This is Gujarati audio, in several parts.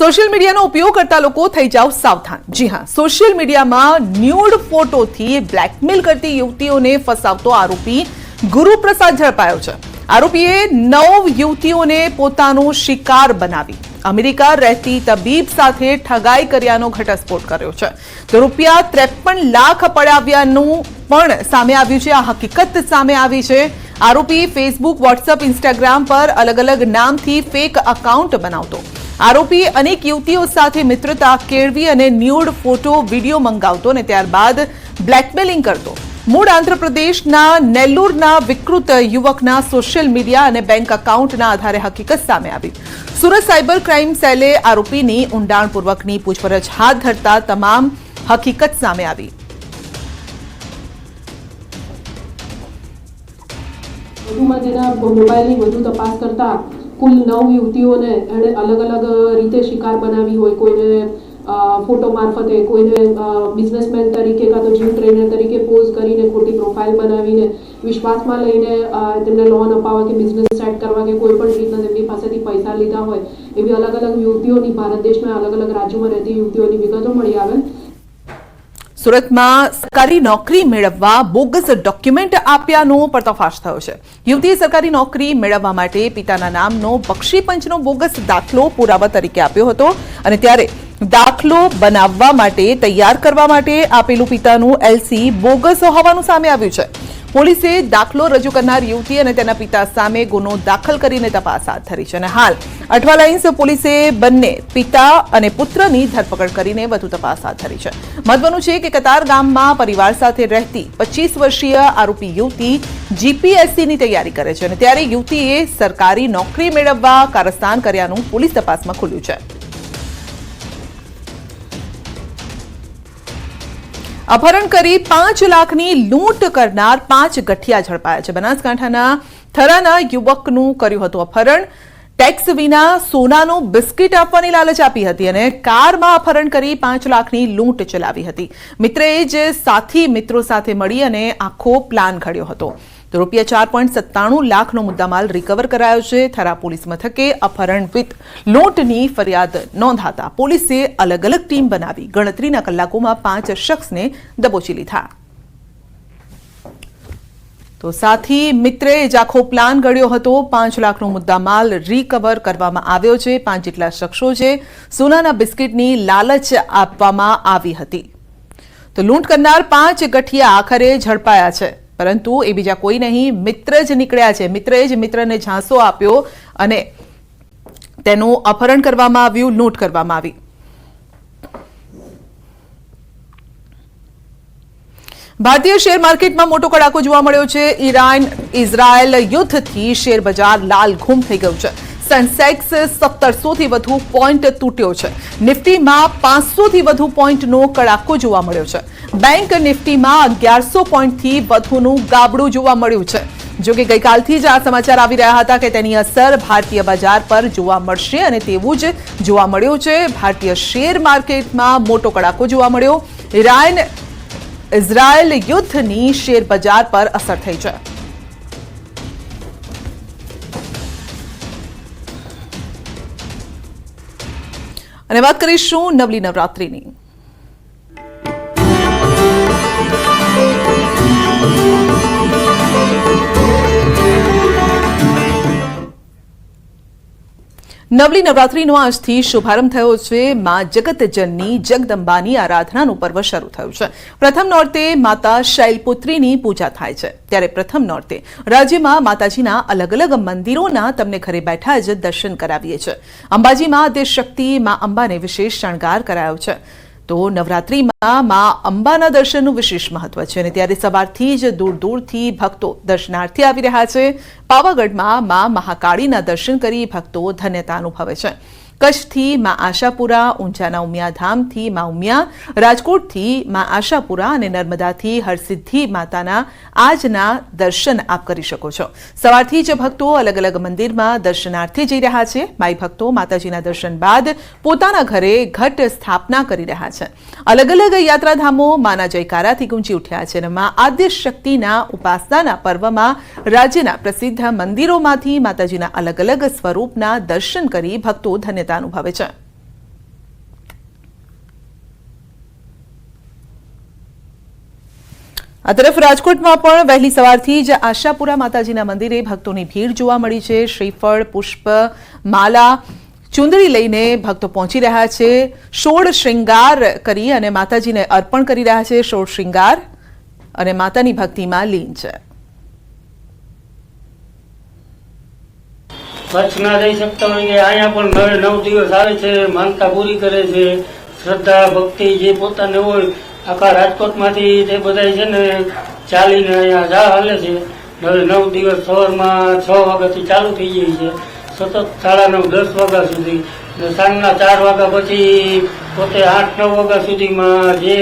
સોશિયલ મીડિયાનો ઉપયોગ કરતા લોકો થઈ જાવ સાવધાન। જી હા, સોશિયલ મીડિયામાં ન્યૂડ ફોટોથી બ્લેકમેલ કરતી યુવતીઓને ફસાવતો આરોપી ગુરુપ્રસાદ ઝડપાયો છે। આરોપીએ 9 યુવતીઓને પોતાનો શિકાર બનાવી અમેરિકા રહેતી તબીબ સાથે ઠગાઈ કર્યાનો ઘટસ્ફોટ કર્યો છે। તો રૂપિયા 53 લાખ પડાવ્યાનું પણ સામે આવ્યું છે। આ હકીકત સામે આવી છે। આરોપી ફેસબુક, વોટ્સએપ, ઇન્સ્ટાગ્રામ પર અલગ અલગ નામથી ફેક એકાઉન્ટ બનાવતો। આરોપી અનેક યુવતીઓ સાથે મિત્રતા કેળવી અને ન્યૂડ ફોટો, વિડીયો મંગાવતો અને ત્યારબાદ બ્લેકમેલિંગ કરતો। મૂળ આંધ્રપ્રદેશના નેલ્લુરના વિકૃત યુવકના સોશિયલ મીડિયા અને બેંક એકાઉન્ટના આધારે હકીકત સામે આવી। સુરત સાયબર ક્રાઇમ સેલે આરોપીની ઊંડાણપૂર્વકની પૂછપરછ હાથ ધરતા તમામ હકીકત સામે આવી। વધુમાં તેના મોબાઈલની વધુ તપાસ કરતા કુલ 9 યુવતીઓને એણે અલગ અલગ રીતે શિકાર બનાવી હોય। કોઈને ફોટો મારફતે, કોઈને બિઝનેસમેન તરીકે કાં તો જીમ ટ્રેનર તરીકે પોઝ કરીને ખોટી પ્રોફાઇલ બનાવીને વિશ્વાસમાં લઈને તેમને લોન અપાવવા કે બિઝનેસ સેટ કરવા કે કોઈ પણ રીતના તેમની પાસેથી પૈસા લીધા હોય એવી અલગ અલગ યુવતીઓની, ભારત દેશના અલગ અલગ રાજ્યોમાં રહેતી યુવતીઓની વિગતો મળી આવેલ। સુરતમાં સરકારી નોકરી મેળવવા બોગસ ડોક્યુમેન્ટ આપ્યાનો પર્દાફાશ થયો છે। યુવતીએ સરકારી નોકરી મેળવવા માટે પિતાના નામનો બક્ષીપંચનો બોગસ દાખલો પુરાવા તરીકે આપ્યો હતો અને ત્યારે દાખલો બનાવવા માટે, તૈયાર કરવા માટે આપેલું પિતાનું એલસી બોગસ હોવાનું સામે આવ્યું છે। પોલીસે દાખલો રજૂ કરનાર યુવતી અને તેના પિતા સામે ગુનો દાખલ કરીને તપાસ હાથ ધરી છે અને હાલ અઠવા લાઇન્સ પોલીસે બંને પિતા અને પુત્રની ધરપકડ કરીને વધુ તપાસ હાથ ધરી છે। મહત્વનું છે કે કતાર ગામમાં પરિવાર સાથે રહેતી 25 વર્ષીય આરોપી યુવતી જીપીએસસીની તૈયારી કરે છે અને ત્યારે યુવતીએ સરકારી નોકરી મેળવવા કારસ્તાન કર્યાનું પોલીસ તપાસમાં ખુલ્યું છે। અપહરણ કરી 5 લાખની લૂંટ કરનાર 5 ગઠિયા ઝડપાયા છે। બનાસકાંઠાના થરાના યુવકનું કર્યું હતું અપહરણ। ટેક્સ વિના સોનાનું બિસ્કિટ આપવાની લાલચ આપી હતી અને કારમાં અપહરણ કરી 5 લાખની લૂંટ ચલાવી હતી। મિત્રએ જ સાથી મિત્રો સાથે મળી અને આખો પ્લાન ઘડ્યો હતો। તો રૂપિયા 4.97 લાખનો મુદ્દામાલ રિકવર કરાયો છે। થરા પોલીસ મથકે અપહરણ વિથ લૂંટની ફરિયાદ નોંધાતા પોલીસે અલગ અલગ ટીમ બનાવી ગણતરીના કલાકોમાં 5 શખ્સને દબોચી લીધા। તો સાથી મિત્રે જ આખો પ્લાન ઘડ્યો હતો। 5 લાખનો મુદ્દામાલ રિકવર કરવામાં આવ્યો છે। 5 જેટલા શખ્સો છે સોનાના બિસ્કિટની લાલચ આપવામાં આવી હતી। તો લૂંટ કરનાર 5 ગઠિયા આખરે ઝડપાયા છે, પરંતુ એ બીજા કોઈ નહીં, મિત્ર જ નીકળ્યા છે। મિત્રએ જ મિત્રને ઝાંસો આપ્યો અને તેનું અપહરણ કરવામાં આવ્યું, લૂંટ કરવામાં આવી। ભારતીય શેર માર્કેટમાં મોટો કડાકો જોવા મળ્યો છે। ઈરાન-ઇઝરાયલ યુદ્ધથી શેર બજાર લાલઘૂમ થઈ ગયું છે। સેન્સેક્સ 1700 થી વધુ પોઈન્ટ તૂટ્યો છે। નિફ્ટીમાં 500 થી વધુ પોઈન્ટનો કડાકો જોવા મળ્યો છે। બેંક નિફ્ટીમાં 1100 પોઈન્ટથી વધુનું ગાબડું જોવા મળ્યું છે। જો કે ગઈકાલથી જ આ સમાચાર આવી રહ્યા હતા કે તેની અસર ભારતીય બજાર પર જોવા મળશે અને તેવું જ જોવા મળ્યું છે। ભારતીય શેર માર્કેટમાં મોટો કડાકો જોવા મળ્યો। ઈરાન-ઇઝરાયલ યુદ્ધની શેર બજાર પર અસર થઈ છે। અને વાત કરીશું નવલી નવરાત્રીની। નવલી નવરાત્રીનો આજથી શુભારંભ થયો છે। માં જગતજનની જગદંબાની આરાધનાનું પર્વ શરૂ થયું છે। પ્રથમ નોરતે માતા શૈલપુત્રીની પૂજા થાય છે, ત્યારે પ્રથમ નોરતે રાજ્યમાં માતાજીના અલગ અલગ મંદિરોના તમને ઘરે બેઠા જ દર્શન કરાવીએ છીએ। અંબાજીમાં આદ્યશક્તિ માં અંબાને વિશેષ શણગાર કરાયો છે। તો નવરાત્રીમાં માં અંબાના દર્શનનું વિશેષ મહત્વ છે અને ત્યારે સવારથી જ દૂર દૂરથી ભક્તો દર્શનાર્થે આવી રહ્યા છે। પાવાગઢમાં માં મહાકાળીના દર્શન કરી ભક્તો ધન્યતા અનુભવે છે। કચ્છથી માં આશાપુરા, ઊંઝાના ઉમિયાધામથી માં ઉમિયા, રાજકોટથી માં આશાપુરા અને નર્મદાથી હરસિદ્ધિ માતાના આજના દર્શન આપ કરી શકો છો। સવારથી જ ભક્તો અલગ અલગ મંદિરમાં દર્શનાર્થે જઈ રહ્યા છે। માઈ ભક્તો માતાજીના દર્શન બાદ પોતાના ઘરે ઘટ સ્થાપના કરી રહ્યા છે। અલગ અલગ યાત્રાધામો માના જયકારાથી ગુંજી ઉઠ્યા છે અને માં આદ્યશક્તિના ઉપાસનાના પર્વમાં રાજ્યના પ્રસિદ્ધ મંદિરોમાંથી માતાજીના અલગ અલગ સ્વરૂપના દર્શન કરી ભક્તો ધન્યતા અનુભવે છે। આ તરફ રાજકોટમાં પણ વહેલી સવારથી જ આશાપુરા માતાજીના મંદિરે ભક્તોની ભીડ જોવા મળી છે. શ્રીફળ, પુષ્પ, માલા, ચુંદડી લઈને ભક્તો પહોંચી રહ્યા છે. ષોડ શ્રૃંગાર કરી અને માતાજીને અર્પણ કરી રહ્યા છે. ષોડ શ્રૃંગાર અને માતાની ભક્તિમાં લીન છે. કચ્છ ના જઈ શકતા હોય કે અહીંયા પણ 9 દિવસ આવે છે, માનતા પૂરી કરે છે. શ્રદ્ધા ભક્તિ જે પોતાને હોય આખા રાજકોટમાંથી તે બધા છે ને ચાલીને અહીંયા જા હાલે છે. 9 દિવસ સવારમાં 6 વાગ્યાથી ચાલુ થઈ જાય છે, સતત 9:30-10 વાગ્યા સુધી. સાંજના 4 વાગ્યા પછી પોતે 8-9 વાગ્યા સુધીમાં જે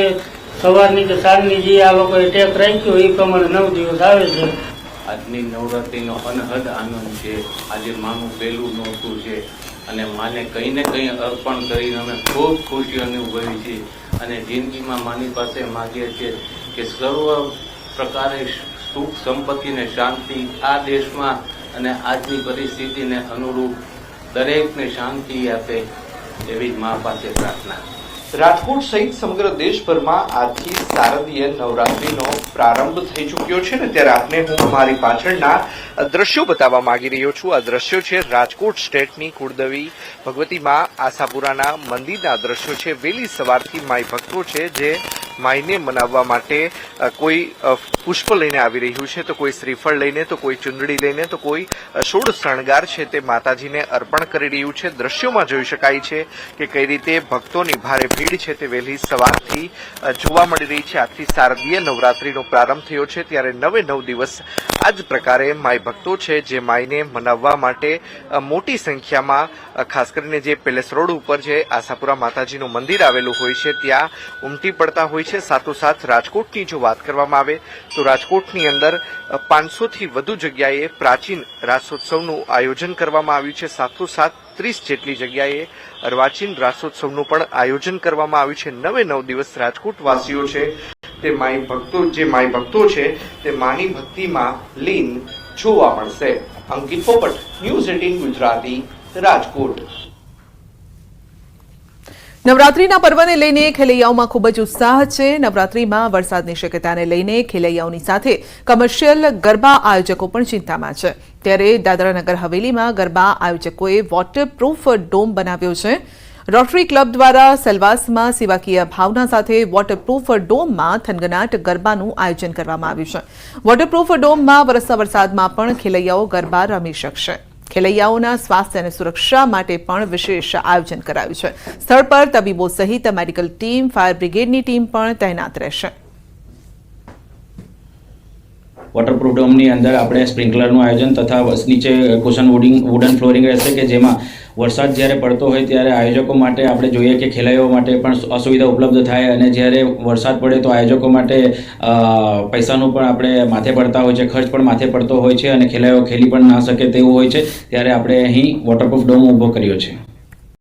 સવારની કે સાંજની જે આ લોકોએ ટેક રાખ્યો એ પ્રમાણે 9 દિવસ આવે છે. આજની નવરાત્રિનો અનહદ આનંદ છે. આજે માનું પહેલું નોરતું છે અને માને કંઈ ને કંઈ અર્પણ કરીને અમે ખૂબ ખુશી અનુભવી છે અને જિંદગીમાં માની પાસે માગીએ છીએ કે સર્વ પ્રકારે સુખ સંપત્તિ ને શાંતિ આ દેશમાં અને આજની પરિસ્થિતિને અનુરૂપ દરેકને શાંતિ આપે એવી જ મા પાસે પ્રાર્થના. રાજકોટ સહિત સમગ્ર દેશભરમાં આજથી શારદીય નવરાત્રીનો પ્રારંભ થઈ ચૂક્યો છે ને ત્યારે આપને હું મારી પાછળના દ્રશ્યો બતાવવા માંગી રહ્યો છું. આ દ્રશ્યો છે રાજકોટ સ્ટેટની કુળદેવી ભગવતી મા આશાપુરાના મંદિરના દ્રશ્યો છે. વહેલી સવારથી માઈ ભક્તો છે જે માઈને મનાવવા માટે કોઈ પુષ્પ લઈને આવી રહ્યું છે, તો કોઈ શ્રીફળ લઈને, તો કોઈ ચુંદડી લઈને, તો કોઈ ષોડ શણગાર છે તે માતાજીને અર્પણ કરી રહ્યું છે. દ્રશ્યોમાં જોઈ શકાય છે કે કઈ રીતે ભક્તોની ભારે ભીડ છે તે વહેલી સવારથી જોવા મળી રહી છે. આજથી શારદીય નવરાત્રીનો પ્રારંભ થયો છે ત્યારે 9 દિવસ આ જ પ્રકારે માઈ ભક્તો છે જે માઈને મનાવવા માટે મોટી સંખ્યામાં ખાસ કરીને જે પેલેસ રોડ ઉપર જે આશાપુરા માતાજીનું મંદિર આવેલું હોય છે ત્યાં ઉમટી પડતા હોય છે. સાથોસાથ રાજકોટની જો વાત કરવામાં આવે તો રાજકોટની અંદર 500થી વધુ જગ્યાએ પ્રાચીન રાસોત્સવનું આયોજન કરવામાં આવ્યું છે. સાથોસાથ 30 જેટલી જગ્યાએ અર્વાચીન રાસોત્સવનું પણ આયોજન કરવામાં આવ્યું છે. 9 દિવસ રાજકોટ વાસીઓ છે તે માઈ ભક્તો છે તે માની ભક્તિમાં લીન જોવા મળશે. અંકિત પોપટ, ન્યૂઝ 18 ગુજરાતી, રાજકોટ. નવરાત્રીના પર્વને લઈને ખેલૈયાઓમાં ખૂબ જ ઉત્સાહ છે. નવરાત્રીમાં વરસાદની શક્યતાને લઈને ખેલૈયાઓની સાથે કમર્શિયલ ગરબા આયોજકો પણ ચિંતામાં છે. ત્યારે દાદરાનગર હવેલીમાં ગરબા આયોજકોએ વોટરપ્રૂફ ડોમ બનાવ્યો છે. રોટરી ક્લબ દ્વારા સેલવાસમાં સેવાકીય ભાવના સાથે વોટરપ્રૂફ ડોમમાં થનગનાટ ગરબાનું આયોજન કરવામાં આવ્યું છે. વોટરપ્રૂફ ડોમમાં વરસતા વરસાદમાં પણ ખેલૈયાઓ ગરબા રમી શકશે. ખેલૈયાઓના સ્વાસ્થ્ય અને સુરક્ષા માટે પણ વિશેષ આયોજન કરાયું છે. સ્થળ પર તબીબો સહિત મેડિકલ ટીમ, ફાયર બ્રિગેડની ટીમ પણ તૈનાત રહેશે. વોટરપ્રૂફ ડોમની અંદર આપણે સ્પ્રિંકલરનું આયોજન તથા નીચે કુશન વુડન ફ્લોરિંગ રહેશે કે જેમાં વરસાદ જ્યારે પડતો હોય ત્યારે આયોજકો માટે આપણે જોઈએ કે ખેલૈયાઓ માટે પણ અસુવિધા ઉપલબ્ધ થાય અને જ્યારે વરસાદ પડે તો આયોજકો માટે પૈસાનું પણ આપણે માથે પડતા હોય છે, ખર્ચ પણ માથે પડતો હોય છે અને ખેલૈયાઓ ખેલી પણ ના શકે તેવું હોય છે. ત્યારે આપણે અહીં વોટરપ્રૂફ ડોમ ઊભો કર્યો છે.